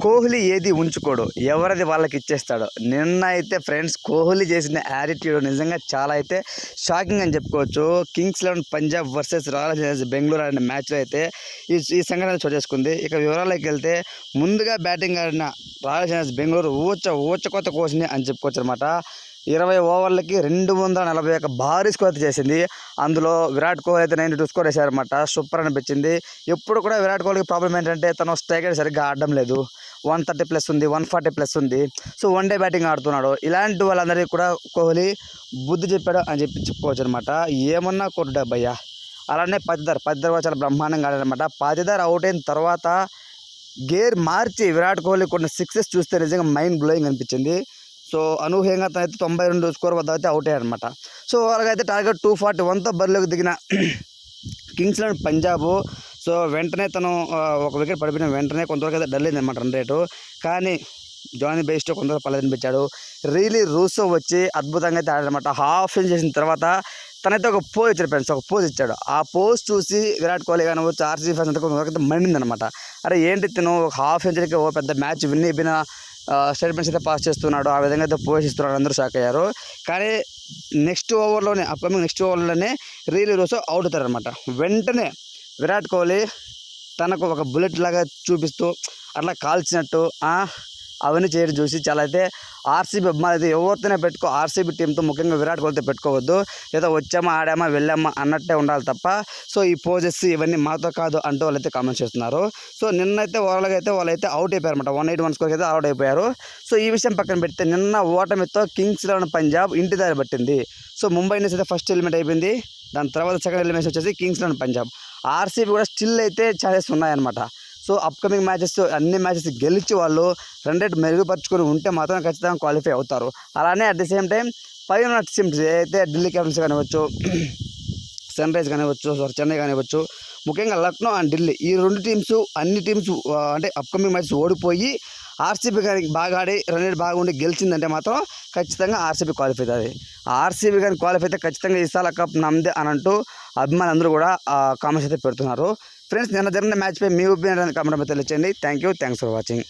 కోహ్లీ ఏది ఉంచుకోడు, ఎవరిది వాళ్ళకి ఇచ్చేస్తాడు. నిన్న అయితే ఫ్రెండ్స్ కోహ్లీ చేసిన యాటిట్యూడ్ నిజంగా చాలా అయితే షాకింగ్ అని చెప్పుకోవచ్చు. Kings 11 Punjab versus royal Challengers Bengaluru ఆడిన మ్యాచ్లో అయితే ఈ సంఘటన చోటు చేసుకుంది. ఇక వివరాల్లోకి వెళ్తే ముందుగా బ్యాటింగ్ ఆడిన రాయల్ ఛాలెంజర్స్ బెంగళూరు ఊచకొత్త కోసింది అని చెప్పుకోవచ్చు అనమాట. 20 ఓవర్లకి 241 భారీ స్కోర్ చేసింది. అందులో విరాట్ కోహ్లీ అయితే 92 స్కోర్ వేశారనమాట. సూపర్ అనిపించింది. ఎప్పుడు కూడా విరాట్ కోహ్లీకి ప్రాబ్లం ఏంటంటే తను స్ట్రైక్ సరిగ్గా ఆడడం లేదు. 130+ ఉంది, 140+ ఉంది. సో వన్ డే బ్యాటింగ్ ఆడుతున్నాడు. ఇలాంటి వాళ్ళందరికీ కూడా కోహ్లీ బుద్ధి చెప్పాడు అని చెప్పుకోవచ్చు అనమాట. ఏమన్నా కొట్టాడు భయ్య. అలానే పాతిదార్ కూడా చాలా బ్రహ్మాండంగా ఆడారనమాట. పాతిదార్ అవుట్ అయిన తర్వాత గేర్ మార్చి విరాట్ కోహ్లీ కొన్ని 6 చూస్తే నిజంగా మైండ్ బ్లోయింగ్ అనిపించింది. సో అనూహ్యంగా తనైతే 92 స్కోర్ వద్ద అయితే అవుట్ అయ్యారనమాట. సో వాళ్ళకైతే టార్గెట్ 241తో బరిలోకి దిగిన కింగ్స్ 11 పంజాబ్. సో వెంటనే తను ఒక వికెట్ పడిపోయిన వెంటనే కొంతవరకు అయితే డల్ అయిందన్నమాట రన్ రేటు. కానీ జానీ బెయిస్టో కొంతవరకు పల్లెనిపించాడు. రీలీ రూసో వచ్చి అద్భుతంగా అయితే ఆడారనమాట. హాఫ్ ఇన్ చేసిన తర్వాత తనైతే ఒక పోజ్ ఇచ్చాడు ఫ్రెండ్స్, ఒక పోజ్ ఇచ్చాడు. ఆ పోజ్ చూసి విరాట్ కోహ్లీ కానివచ్చు, ఆర్సీబీ ఫ్యాన్స్ అంతా కొంతవరకు అయితే మండిందనమాట. అరే ఏంటి తను ఒక హాఫ్ సెంచరీకి ఓ పెద్ద మ్యాచ్ విన్ అయిపోయిన స్టేట్మెంట్స్ అయితే పాస్ చేస్తున్నాడు, ఆ విధంగా అయితే పోషిస్తున్నాడు, అందరూ షాక్ అయ్యారు. కానీ అప్కమింగ్ నెక్స్ట్ ఓవర్లోనే రీలీ రూసో అవుట్ అవుతారనమాట. వెంటనే విరాట్ కోహ్లీ తనకు ఒక బుల్లెట్ లాగా చూపిస్తూ అట్లా కాల్చినట్టు అవన్నీ చేయడం చూసి చాలా అయితే ఆర్సీబీ అభిమానులు అయితే ఎవరితోనే ఆర్సీబీ టీంతో ముఖ్యంగా విరాట్ కోహ్లీతో పెట్టుకోవద్దు. ఏదో వచ్చామా ఆడామా వెళ్ళామా అన్నట్టే ఉండాలి తప్ప సో ఈ పోజెస్ ఇవన్నీ మాతో కాదు అంటూ వాళ్ళైతే కామెంట్ చేస్తున్నారు. సో నిన్నైతే ఓవర్గా అయితే వాళ్ళైతే అవుట్ అయిపోయారన్నమాట. 181 స్కోర్కి అయితే అవుట్ అయిపోయారు. సో ఈ విషయం పక్కన పెడితే నిన్న ఓటమితో కింగ్స్ 11 పంజాబ్ ఇంటి దారి పట్టింది. సో ముంబై ఇండియన్స్ అయితే ఫస్ట్ ఎలిమినేట్ అయిపోయింది. దాని తర్వాత సెకండ్ ఎలిమినేషన్ వచ్చేసి కింగ్స్ 11 పంజాబ్. ఆర్సీబీ కూడా స్టిల్ అయితే ఛాన్సెస్ ఉన్నాయన్నమాట. సో అప్కమింగ్ మ్యాచెస్ అన్ని మ్యాచెస్ గెలిచి వాళ్ళు రన్ రేట్ మెరుగుపరుచుకొని ఉంటే మాత్రం ఖచ్చితంగా క్వాలిఫై అవుతారు. అలానే అట్ ది సేమ్ టైం పైన టీమ్స్ అయితే ఢిల్లీ క్యాపిటల్స్ కానివ్వచ్చు, సన్ రైజ్ కానివ్వచ్చు, చెన్నై కానివ్వచ్చు, ముఖ్యంగా లక్నో అండ్ ఢిల్లీ ఈ రెండు టీమ్స్ అన్ని టీమ్స్ అంటే అప్కమింగ్ మ్యాచెస్ ఓడిపోయి ఆర్సీబీ కానీ బాగా ఆడి రన్ రేట్ బాగా ఉండి గెలిచిందంటే మాత్రం ఖచ్చితంగా ఆర్సీబీ క్వాలిఫై అవుతుంది. ఆర్సీబీ కానీ క్వాలిఫై అయితే ఖచ్చితంగా ఈసారి కప్ నమ్మదే అని అంటూ అభిమానులు కూడా కామెంట్స్ అయితే పెడుతున్నారు. ఫ్రెండ్స్ నిన్న జరిగిన మ్యాచ్పై మీ ఒపీనియన్ కామెంట్ తెలియచేయండి. Thanks for watching.